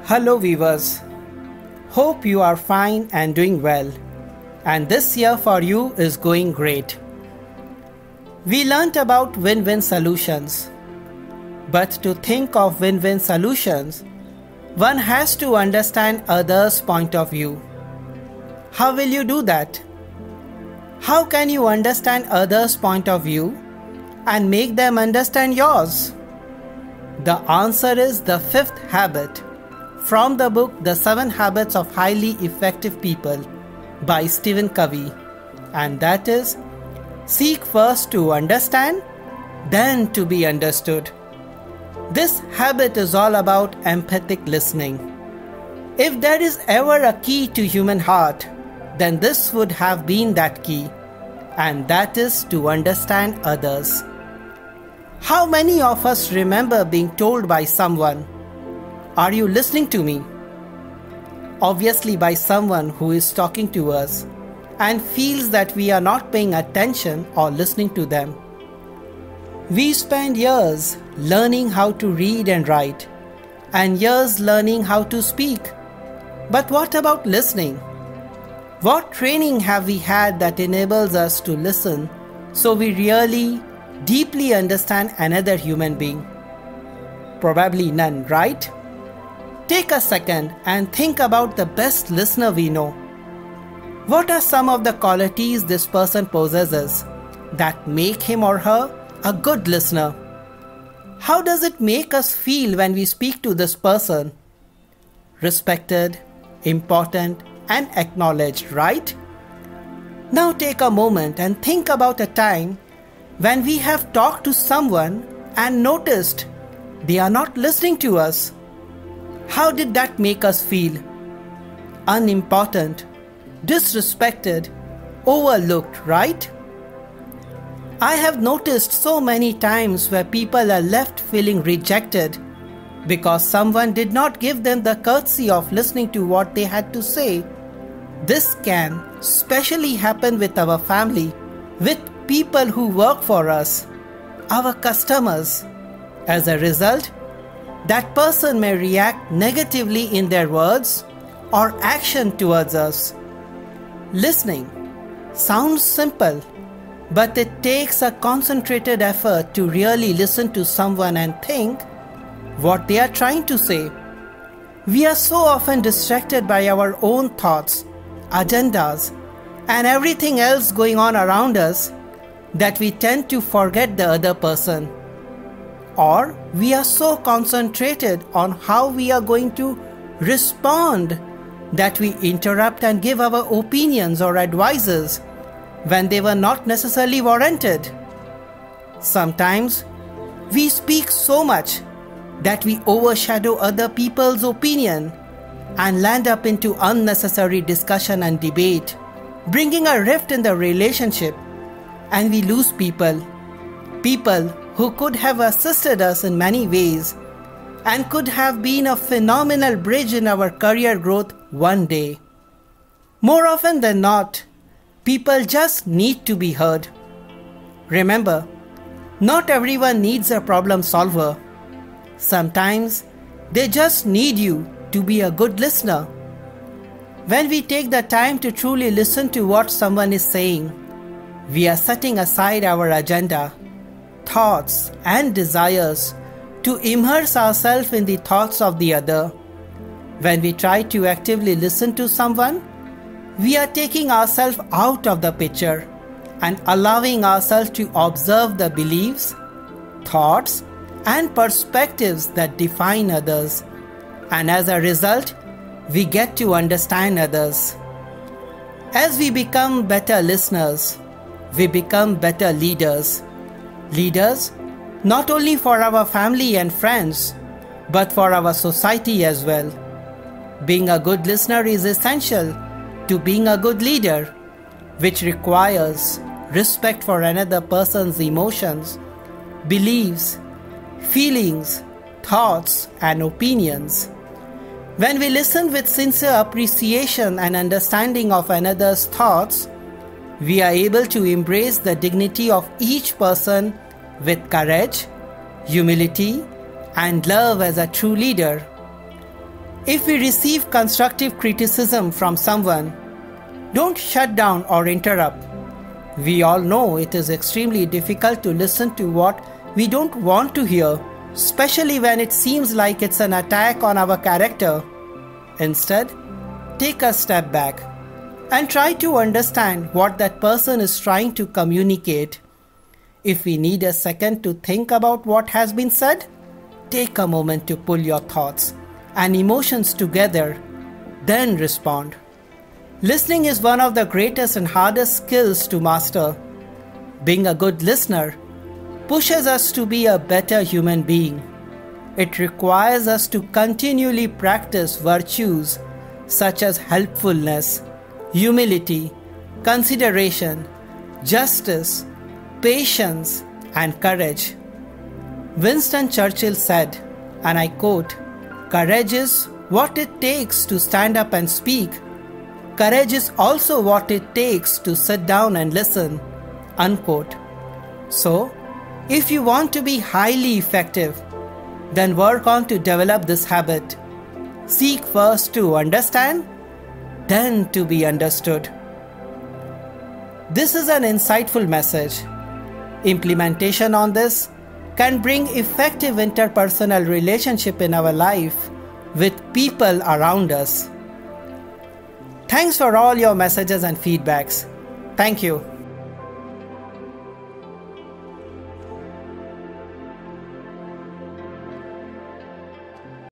Hello viewers, hope you are fine and doing well, and this year for you is going great. We learnt about win-win solutions, but to think of win-win solutions, one has to understand others' point of view. How will you do that? How can you understand others' point of view and make them understand yours? The answer is the fifth habit from the book The 7 Habits of Highly Effective People by Stephen Covey, and that is, seek first to understand, then to be understood. This habit is all about empathic listening. If there is ever a key to human heart, then this would have been that key, and that is to understand others. How many of us remember being told by someone, "Are you listening to me?" Obviously by someone who is talking to us and feels that we are not paying attention or listening to them. We spend years learning how to read and write, and years learning how to speak. But what about listening? What training have we had that enables us to listen so we really deeply understand another human being? Probably none, right? Take a second and think about the best listener we know. What are some of the qualities this person possesses that make him or her a good listener? How does it make us feel when we speak to this person? Respected, important, and acknowledged, right? Now take a moment and think about a time when we have talked to someone and noticed they are not listening to us. How did that make us feel? Unimportant, disrespected, overlooked, right? I have noticed so many times where people are left feeling rejected because someone did not give them the courtesy of listening to what they had to say. This can especially happen with our family, with people who work for us, our customers. As a result, that person may react negatively in their words or action towards us. Listening sounds simple, but it takes a concentrated effort to really listen to someone and think what they are trying to say. We are so often distracted by our own thoughts, agendas, and everything else going on around us that we tend to forget the other person. Or we are so concentrated on how we are going to respond that we interrupt and give our opinions or advices when they were not necessarily warranted. Sometimes we speak so much that we overshadow other people's opinion and land up into unnecessary discussion and debate, bringing a rift in the relationship, and we lose people who could have assisted us in many ways and could have been a phenomenal bridge in our career growth one day. More often than not, people just need to be heard. Remember, not everyone needs a problem solver. Sometimes they just need you to be a good listener. When we take the time to truly listen to what someone is saying, we are setting aside our agenda, thoughts, and desires to immerse ourselves in the thoughts of the other. When we try to actively listen to someone, we are taking ourselves out of the picture and allowing ourselves to observe the beliefs, thoughts, and perspectives that define others. And as a result, we get to understand others. As we become better listeners, we become better leaders. Leaders not only for our family and friends, but for our society as well. Being a good listener is essential to being a good leader, which requires respect for another person's emotions, beliefs, feelings, thoughts, and opinions. When we listen with sincere appreciation and understanding of another's thoughts, we are able to embrace the dignity of each person with courage, humility, and love as a true leader. If we receive constructive criticism from someone, don't shut down or interrupt. We all know it is extremely difficult to listen to what we don't want to hear, especially when it seems like it's an attack on our character. Instead, take a step back and try to understand what that person is trying to communicate. If we need a second to think about what has been said, take a moment to pull your thoughts and emotions together, then respond. Listening is one of the greatest and hardest skills to master. Being a good listener pushes us to be a better human being. It requires us to continually practice virtues such as helpfulness, humility, consideration, justice, patience, and courage. Winston Churchill said, and I quote, "Courage is what it takes to stand up and speak. Courage is also what it takes to sit down and listen." Unquote. So, if you want to be highly effective, then work on to develop this habit. Seek first to understand, then to be understood. This is an insightful message. Implementation on this can bring effective interpersonal relationship in our life with people around us. Thanks for all your messages and feedbacks. Thank you.